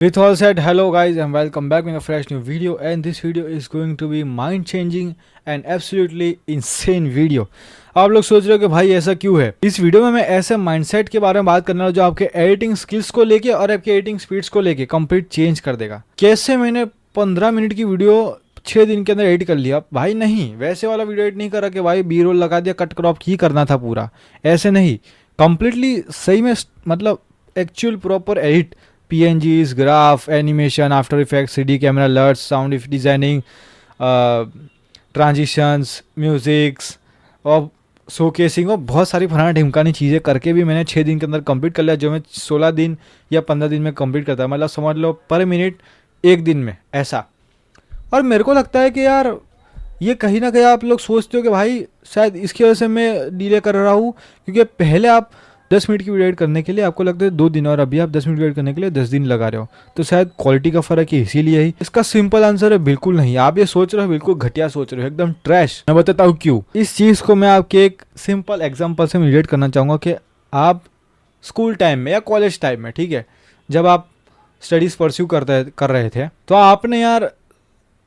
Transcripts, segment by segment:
With all said, hello guys and welcome back with a fresh new video, and this video is going to be mind changing and absolutely insane video. आप लोग सोच रहे हो कि भाई ऐसा क्यों है। इस वीडियो में मैं ऐसे माइंडसेट के बारे में बात करने वाला जो आपके एडिटिंग स्किल्स को लेके और आपके एडिटिंग स्पीड्स को लेके कंप्लीट चेंज कर देगा। कैसे मैंने 15 मिनट की वीडियो 6 दिन के अंदर एडिट कर लिया। भाई नहीं, वैसे वाला वीडियो एडिट नहीं करा कि भाई बी रोल लगा दिया, कट क्रॉप ही करना था पूरा, ऐसे नहीं। कंप्लीटली सही में मतलब actual proper edit, PNGs, graph, animation, after effects, 3D camera, alerts, sound designing, transitions, musics और शोकेसिंग और बहुत सारी फलाना ढिमकानी चीज़ें करके भी मैंने 6 दिन के अंदर कंप्लीट कर लिया, जो मैं 16 दिन या 15 दिन में कंप्लीट करता है। मतलब समझ लो पर मिनट 1 दिन में ऐसा। और मेरे को लगता है कि यार ये कहीं ना कहीं आप लोग सोचते हो कि भाई शायद इसकी वजह से मैं डिले कर रहा हूँ, क्योंकि पहले आप 10 मिनट की वीडियो एडिट करने के लिए आपको लगता है 2 दिन, और अभी आप 10 मिनट एडिट करने के लिए 10 दिन लगा रहे हो। तो शायद क्वालिटी का फर्क है, इसीलिए ही। इसका सिंपल आंसर है बिल्कुल नहीं। आप ये सोच रहे हो, बिल्कुल घटिया सोच रहे हो, एकदम ट्रैश। मैं बताता हूँ क्यों। इस चीज़ को मैं आपके एक सिंपल एग्जाम्पल से रिलेट करना चाहूँगा कि आप स्कूल टाइम में या कॉलेज टाइम में, ठीक है, जब आप स्टडीज़ परस्यू कर रहे थे, तो आपने यार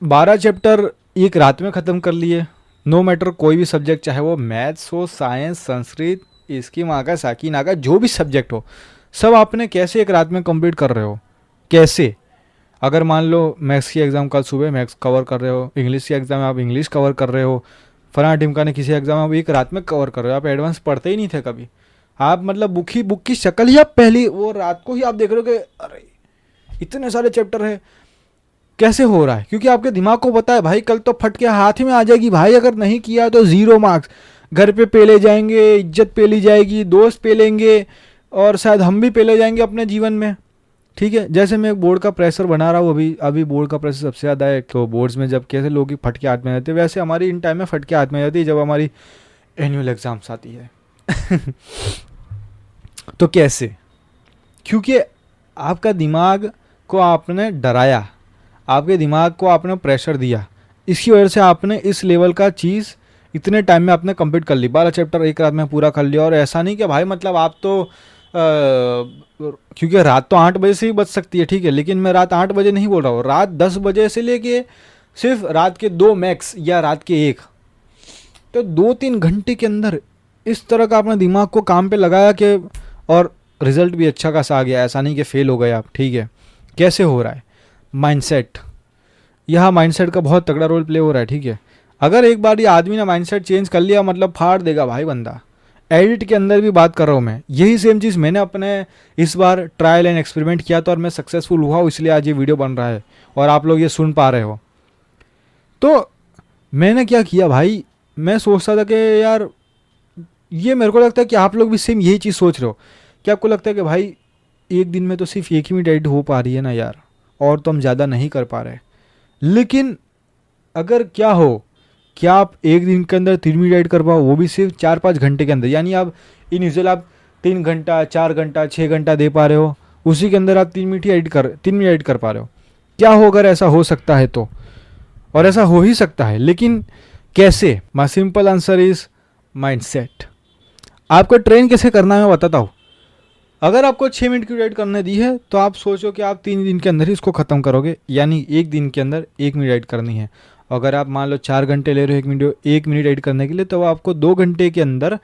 12 चैप्टर एक रात में ख़त्म कर लिए। नो मैटर कोई भी सब्जेक्ट, चाहे वो मैथ्स हो, साइंस, संस्कृत, इसकी माँ का साकी नाका, जो भी सब्जेक्ट हो, सब आपने कैसे एक रात में कंप्लीट कर रहे हो। कैसे? अगर मान लो मैथ्स की एग्ज़ाम कल सुबह मैथ्स कवर कर रहे हो, इंग्लिश की एग्ज़ाम में आप इंग्लिश कवर कर रहे हो, फलाना ढिमका ने किसी एग्ज़ाम में आप एक रात में कवर कर रहे हो। आप एडवांस पढ़ते ही नहीं थे कभी। आप मतलब बुक की शक्ल ही आप पहली वो रात को ही आप देख रहे हो कि अरे इतने सारे चैप्टर है, कैसे हो रहा है। क्योंकि आपके दिमाग को पता है भाई कल तो फट के हाथ ही में आ जाएगी भाई, अगर नहीं किया तो 0 मार्क्स, घर पे पेले जाएंगे, इज्जत पेली जाएगी, दोस्त पेलेंगे, और शायद हम भी पेले जाएंगे अपने जीवन में। ठीक है, जैसे मैं एक बोर्ड का प्रेशर बना रहा हूँ, अभी बोर्ड का प्रेशर सबसे ज़्यादा है। तो बोर्ड्स में जब कैसे लोग की फटके हाथ में जाते हैं, वैसे हमारी इन टाइम में फटके हाथ में जाती है जब हमारी एनुअल एग्जाम्स आती है। तो कैसे? क्योंकि आपका दिमाग को आपने डराया, आपके दिमाग को आपने प्रेशर दिया, इसकी वजह से आपने इस लेवल का चीज़ इतने टाइम में आपने कंप्लीट कर ली। 12 चैप्टर एक रात में पूरा कर लिया। और ऐसा नहीं कि भाई मतलब आप तो क्योंकि रात तो 8 बजे से ही बच सकती है, ठीक है, लेकिन मैं रात 8 बजे नहीं बोल रहा हूँ, रात 10 बजे से लेके सिर्फ रात के 2 मैक्स या रात के 1, तो 2-3 घंटे के अंदर इस तरह का अपने दिमाग को काम पे लगाया कि, और रिजल्ट भी अच्छा खासा आ गया। ऐसा नहीं कि फेल हो गए आप, ठीक है। कैसे हो रहा है? माइंडसेट। यह माइंडसेट का बहुत तगड़ा रोल प्ले हो रहा है, ठीक है। अगर एक बार ये आदमी ने माइंडसेट चेंज कर लिया, मतलब फाड़ देगा भाई बंदा। एडिट के अंदर भी बात कर रहा हूँ मैं, यही सेम चीज़ मैंने अपने इस बार ट्रायल एंड एक्सपेरिमेंट किया था और मैं सक्सेसफुल हुआ हूँ, इसलिए आज ये वीडियो बन रहा है और आप लोग ये सुन पा रहे हो। तो मैंने क्या किया भाई, मैं सोचता था कि यार ये मेरे को लगता है कि आप लोग भी सेम यही चीज़ सोच रहे हो। कि आपको लगता है कि भाई एक दिन में तो सिर्फ 1 ही मिनट एडिट हो पा रही है ना यार, और तो हम ज़्यादा नहीं कर पा रहे। लेकिन अगर क्या हो, क्या आप एक दिन के अंदर 3 मिनट एडिट कर पाओ, वो भी सिर्फ 4-5 घंटे के अंदर। यानी आप इन यूजुअल आप 3 घंटा, 4 घंटा, 6 घंटा दे पा रहे हो, उसी के अंदर आप 3 मिनट एडिट कर पा रहे हो। क्या हो अगर ऐसा हो सकता है तो? और ऐसा हो ही सकता है, लेकिन कैसे? My simple answer is mindset. आपको ट्रेन कैसे करना है मैं बताता हूँ। अगर आपको 6 मिनट की एडिट करने दी है, तो आप सोचो कि आप 3 दिन के अंदर ही इसको ख़त्म करोगे, यानी एक दिन के अंदर 1 मिनट एडिट करनी है। अगर आप मान लो 4 घंटे ले रहे हो एक मिनट एडिट करने के लिए, तो आपको 2 घंटे के अंदर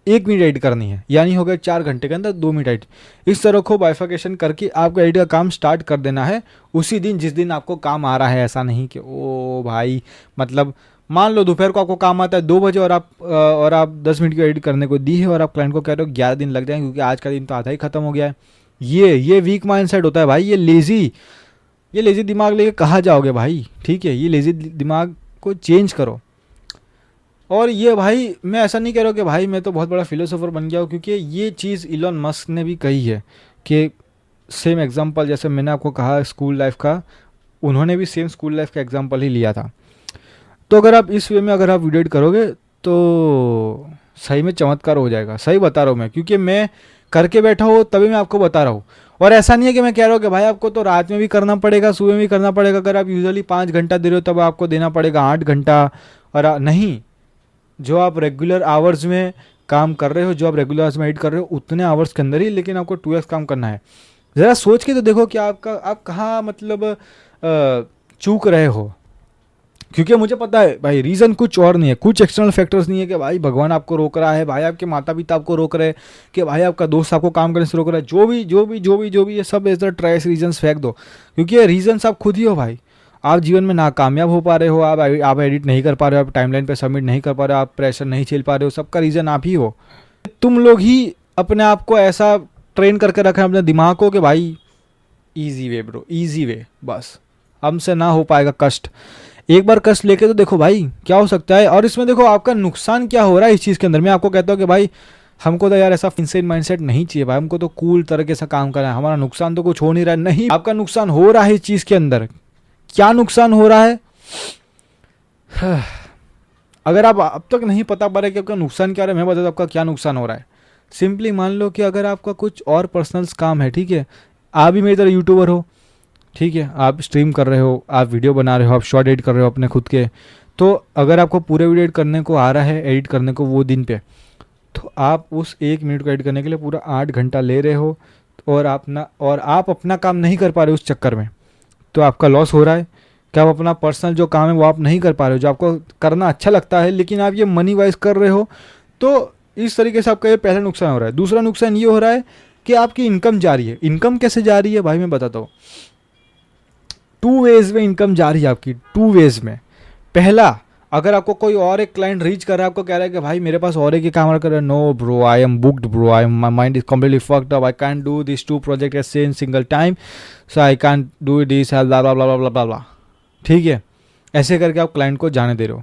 1 मिनट एडिट करनी है, यानी हो गया 4 घंटे के अंदर 2 मिनट एडिट। इस तरह को बाइफिकेशन करके आपको एडिट का काम स्टार्ट कर देना है उसी दिन जिस दिन आपको काम आ रहा है। ऐसा नहीं कि ओ भाई मतलब मान लो दोपहर को आपको काम आता है 2 बजे, और आप 10 मिनट की एडिट करने को दी है, और आप क्लाइंट को कह रहे हो 11 दिन लग जाएंगे क्योंकि आज का दिन तो आधा ही खत्म हो गया है। ये वीक माइंडसेट होता है भाई। ये लेजी दिमाग लेके कहाँ जाओगे भाई, ठीक है। ये लेजी दिमाग को चेंज करो। और ये भाई मैं ऐसा नहीं कह रहा हूँ कि भाई मैं तो बहुत बड़ा फिलोसोफर बन गया हूँ, क्योंकि ये चीज़ इलॉन मस्क ने भी कही है कि सेम एग्जांपल जैसे मैंने आपको कहा स्कूल लाइफ का, उन्होंने भी सेम स्कूल लाइफ का एग्जांपल ही लिया था। तो अगर आप इस वे में अगर आप वीडियो एडिट करोगे तो सही में चमत्कार हो जाएगा। सही बता रहा हूँ मैं, क्योंकि मैं करके बैठा हूँ तभी मैं आपको बता रहा हूँ। और ऐसा नहीं है कि मैं कह रहा हूँ कि भाई आपको तो रात में भी करना पड़ेगा, सुबह में भी करना पड़ेगा। अगर आप यूजुअली 5 घंटा दे रहे हो तब आपको देना पड़ेगा 8 घंटा। और नहीं, जो आप रेगुलर आवर्स में काम कर रहे हो, जो आप रेगुलर आवर्स में एडिट कर रहे हो, उतने आवर्स के अंदर ही, लेकिन आपको 2x काम करना है। ज़रा सोच के तो देखो कि आप कहाँ मतलब चूक रहे हो। क्योंकि मुझे पता है भाई रीज़न कुछ और नहीं है, कुछ एक्सटर्नल फैक्टर्स नहीं है कि भाई भगवान आपको रोक रहा है, भाई आपके माता पिता आपको रोक रहे हैं, कि भाई आपका दोस्त आपको काम करने से रोक रहा है, जो भी ये सब इधर ट्राइस रीजंस फेंक दो, क्योंकि ये रीजंस आप खुद ही हो भाई। आप जीवन में नाकामयाब हो पा रहे हो, आप एडिट नहीं कर पा रहे हो, आप टाइमलाइन पे सबमिट नहीं कर पा रहे हो, आप प्रेशर नहीं झेल पा रहे हो, सबका रीज़न आप ही हो। तुम लोग ही अपने आप को ऐसा ट्रेन करके रखें अपने दिमाग को कि भाई easy way bro, easy way, बस हमसे ना हो पाएगा कष्ट। एक बार कष्ट लेके तो देखो भाई क्या हो सकता है। और इसमें देखो आपका नुकसान क्या हो रहा है इस चीज़ के अंदर। मैं आपको कहता हूँ कि भाई हमको तो यार ऐसा इनसेन माइंडसेट नहीं चाहिए भाई, हमको तो कूल तरीके से काम करना है, हमारा नुकसान तो कुछ हो नहीं रहा है। नहीं, आपका नुकसान हो रहा है इस चीज़ के अंदर। क्या नुकसान हो रहा है? अगर आप अब तक नहीं पता पा रहे कि आपका नुकसान क्या हो रहा है, मैं बता दूं आपका क्या नुकसान हो रहा है। सिंपली मान लो कि अगर आपका कुछ और पर्सनल्स काम है, ठीक है, आप भी मेरी तरह यूट्यूबर हो, ठीक है, आप स्ट्रीम कर रहे हो, आप वीडियो बना रहे हो, आप शॉर्ट एडिट कर रहे हो अपने खुद के, तो अगर आपको पूरे वीडियो एडिट करने को आ रहा है, एडिट करने को वो दिन पे, तो आप उस 1 मिनट को एडिट करने के लिए पूरा 8 घंटा ले रहे हो, और आप अपना काम नहीं कर पा रहे उस चक्कर में, तो आपका लॉस हो रहा है। क्या आप अपना पर्सनल जो काम है वो आप नहीं कर पा रहे हो, जो आपको करना अच्छा लगता है, लेकिन आप ये मनी वाइज कर रहे हो, तो इस तरीके से आपका ये पहला नुकसान हो रहा है। दूसरा नुकसान ये हो रहा है कि आपकी इनकम जा रही है। इनकम कैसे जा रही है भाई, मैं बताता हूँ। 2 वेज में इनकम जा रही है आपकी, 2 वेज में। पहला, अगर आपको कोई और एक क्लाइंट रीच कर रहा है, आपको कह रहा है कि भाई मेरे पास और एक ही काम कर रहा है, no bro I am booked bro, I am my mind is completely fucked up, I can do this 2 project at same single time, so I can do this blah blah blah blah blah blah, ठीक है, ऐसे करके आप client को जाने दे रहे हो।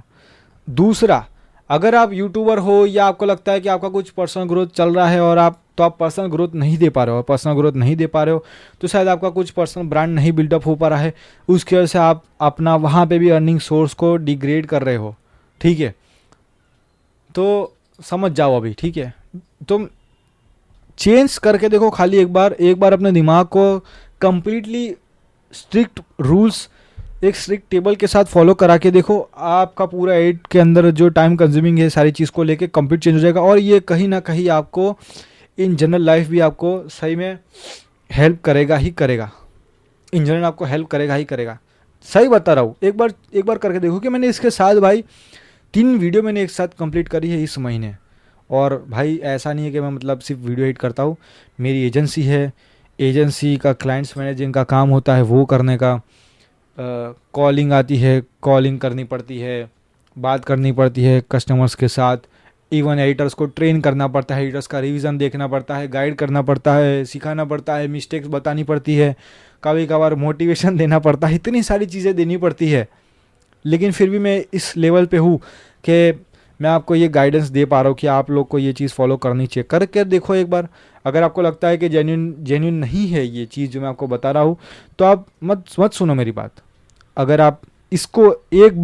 दूसरा, अगर आप यूट्यूबर हो या आपको लगता है कि आपका कुछ पर्सनल ग्रोथ चल रहा है और आप पर्सनल ग्रोथ नहीं दे पा रहे हो, तो शायद आपका कुछ पर्सनल ब्रांड नहीं बिल्डअप हो पा रहा है, उसकी वजह से आप अपना वहाँ पे भी अर्निंग सोर्स को डिग्रेड कर रहे हो, ठीक है, तो समझ जाओ अभी, ठीक है। तुम चेंज करके देखो खाली एक बार अपने दिमाग को कंप्लीटली स्ट्रिक्ट रूल्स, एक स्ट्रिक्ट टेबल के साथ फॉलो करा के देखो, आपका पूरा एड के अंदर जो टाइम कंज्यूमिंग है सारी चीज़ को लेके कंप्लीट चेंज हो जाएगा। और ये कहीं ना कहीं आपको इन जनरल लाइफ भी आपको सही में हेल्प करेगा ही करेगा, इन जनरल आपको हेल्प करेगा ही करेगा। सही बता रहा हूँ, एक बार करके देखो कि मैंने इसके साथ भाई 3 वीडियो मैंने एक साथ कंप्लीट करी है इस महीने। और भाई ऐसा नहीं है कि मैं मतलब सिर्फ वीडियो एडिट करता हूँ, मेरी एजेंसी है, एजेंसी का क्लाइंट्स मैनेजिंग का काम होता है वो करने का, कॉलिंग आती है, कॉलिंग करनी पड़ती है, बात करनी पड़ती है कस्टमर्स के साथ, इवन एडिटर्स को ट्रेन करना पड़ता है, एडिटर्स का रिवीजन देखना पड़ता है, गाइड करना पड़ता है, सिखाना पड़ता है, मिस्टेक्स बतानी पड़ती है, कभी कभार मोटिवेशन देना पड़ता है, इतनी सारी चीज़ें देनी पड़ती है। लेकिन फिर भी मैं इस लेवल पे हूँ कि मैं आपको ये गाइडेंस दे पा रहा हूँ कि आप लोग को ये चीज़ फॉलो करनी चाहिए। करके देखो एक बार, अगर आपको लगता है कि जेन्युइन नहीं है ये चीज़ जो मैं आपको बता रहा हूँ, तो आप मत सुनो मेरी बात। अगर आप इसको एक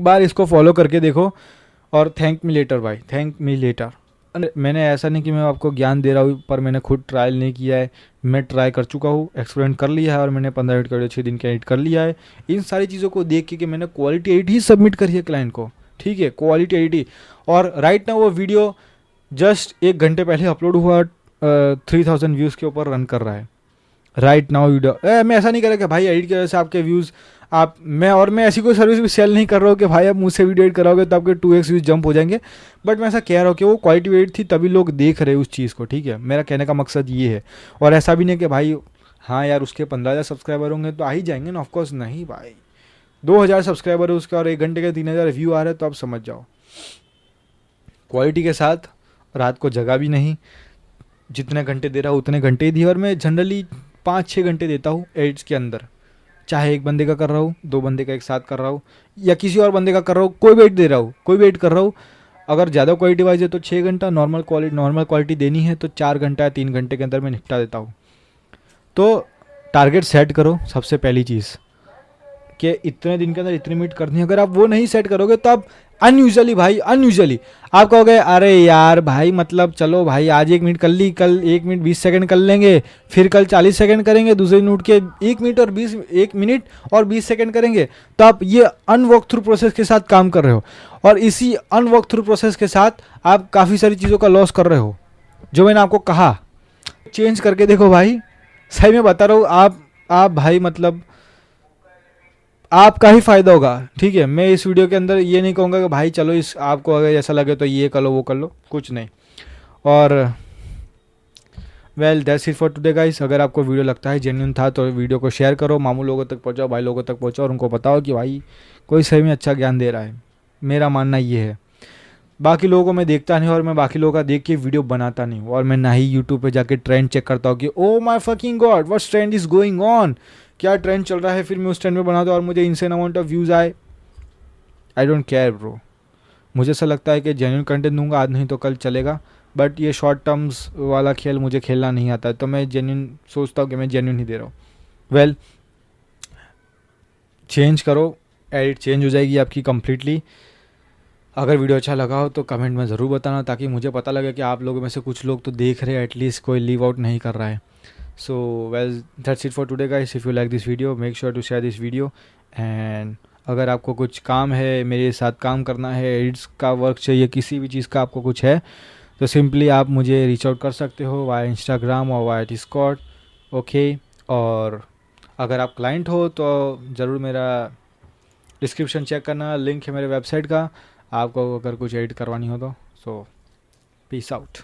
बार इसको फॉलो करके देखो, और थैंक मी लेटर भाई, थैंक मी लेटर। मैंने ऐसा नहीं कि मैं आपको ज्ञान दे रहा हूँ, पर मैंने खुद ट्रायल नहीं किया है, मैं ट्राई कर चुका हूँ, एक्सपेरिमेंट कर लिया है, और मैंने 15 मिनट का वीडियो 6 दिन का एडिट कर लिया है। इन सारी चीज़ों को देख के कि मैंने क्वालिटी एडिट ही सबमिट करी है क्लाइंट को, ठीक है, क्वालिटी एडिट ही। और राइट ना वो वीडियो जस्ट 1 घंटे पहले अपलोड हुआ, 3000 व्यूज़ के ऊपर रन कर रहा है राइट नाउ वीडियो। मैं ऐसा नहीं कर रहा कि भाई एडिट की वजह से आपके व्यूज़ मैं ऐसी कोई सर्विस भी सेल नहीं कर रहा हूँ कि भाई आप मुझसे वीडियो एडिट कराओगे तो आपके 2x व्यूज़ जंप हो जाएंगे। बट मैं ऐसा कह रहा हूँ कि वो क्वालिटी एडिट थी तभी लोग देख रहे उस चीज़ को, ठीक है, मेरा कहने का मकसद ये है। और ऐसा भी नहीं कि भाई हाँ यार उसके 15,000 सब्सक्राइबर होंगे तो आ ही जाएंगे ना, ऑफकोर्स नहीं भाई, 2,000 सब्सक्राइबर है उसका और 1 घंटे के 3,000 व्यू आ रहे हैं, तो आप समझ जाओ क्वालिटी के साथ। रात को जगह भी नहीं, जितने घंटे दे रहा हूँ उतने घंटे ही दिए। और मैं जनरली 5-6 घंटे देता हूँ एडिट्स के अंदर, चाहे एक बंदे का कर रहा हूँ, 2 बंदे का एक साथ कर रहा हूँ, या किसी और बंदे का कर रहा हूँ, कोई भी एडिट दे रहा हूँ, कोई भी एडिट कर रहा हूँ। अगर ज़्यादा क्वालिटी वाइज है तो 6 घंटा, नॉर्मल क्वालिटी देनी है तो 4 घंटा या 3 घंटे के अंदर मैं निपटा देता हूँ। तो टारगेट सेट करो सबसे पहली चीज़, कि इतने दिन के अंदर इतनी मिनट करनी है। अगर आप वो नहीं सेट करोगे तो आप अनयूजुअली आप कहोगे अरे यार भाई मतलब चलो भाई आज 1 मिनट कर ली, कल 1 मिनट 20 सेकंड कर लेंगे, फिर कल 40 सेकंड करेंगे, दूसरे दिन उठ के 1 मिनट और 20 सेकंड करेंगे। तो आप ये अनवॉक थ्रू प्रोसेस के साथ काम कर रहे हो, और इसी अनवॉक थ्रू प्रोसेस के साथ आप काफ़ी सारी चीज़ों का लॉस कर रहे हो। जो मैंने आपको कहा चेंज करके देखो भाई, सही में बता रहा हूँ। आप भाई मतलब आपका ही फ़ायदा होगा, ठीक है। मैं इस वीडियो के अंदर ये नहीं कहूँगा कि भाई चलो इस आपको अगर ऐसा लगे तो ये कर लो वो कर लो, कुछ नहीं। और well that's it for today guys. अगर आपको वीडियो लगता है जेन्युइन था तो वीडियो को शेयर करो, मामू लोगों तक पहुँचाओ, भाई लोगों तक पहुँचाओ और उनको बताओ कि भाई कोई सही में अच्छा ज्ञान दे रहा है। मेरा मानना ये है। बाकी लोगों को मैं देखता नहीं और मैं बाकी लोगों का देख के वीडियो बनाता नहीं हूँ, और मैं ना ही यूट्यूब पे जाके ट्रेंड चेक करता हूँ कि oh my fucking God what's trend is going on, क्या ट्रेंड चल रहा है, फिर मैं उस ट्रेंड में बनाता हूँ और मुझे इनसेन अमाउंट ऑफ व्यूज़ आए। I don't care bro. मुझे ऐसा लगता है कि जेन्युइन कंटेंट दूंगा, आज नहीं तो कल चलेगा। बट ये शॉर्ट टर्म्स वाला खेल मुझे खेलना नहीं आता है, तो मैं जेन्युइन सोचता हूँ कि मैं जेन्युइन ही दे रहा हूँ। वेल चेंज करो, एडिट चेंज हो जाएगी आपकी कम्प्लीटली। अगर वीडियो अच्छा लगा हो तो कमेंट में ज़रूर बताना, ताकि मुझे पता लगे कि आप लोगों में से कुछ लोग तो देख रहे हैं, एटलीस्ट कोई लीव आउट नहीं कर रहा है। So well that's it for today guys. If you like this video make sure to share this video. And अगर आपको कुछ काम है, मेरे साथ काम करना है, एडिट्स का वर्क चाहिए, किसी भी चीज़ का आपको कुछ है, तो सिंपली आप मुझे रीच आउट कर सकते हो वाया इंस्टाग्राम और वाया डिस्कॉर्ड। ओके। और अगर आप क्लाइंट हो तो ज़रूर मेरा डिस्क्रिप्शन चेक करना, लिंक है मेरे वेबसाइट का, आपको अगर कुछ एडिट करवानी हो तो। सो पीस आउट।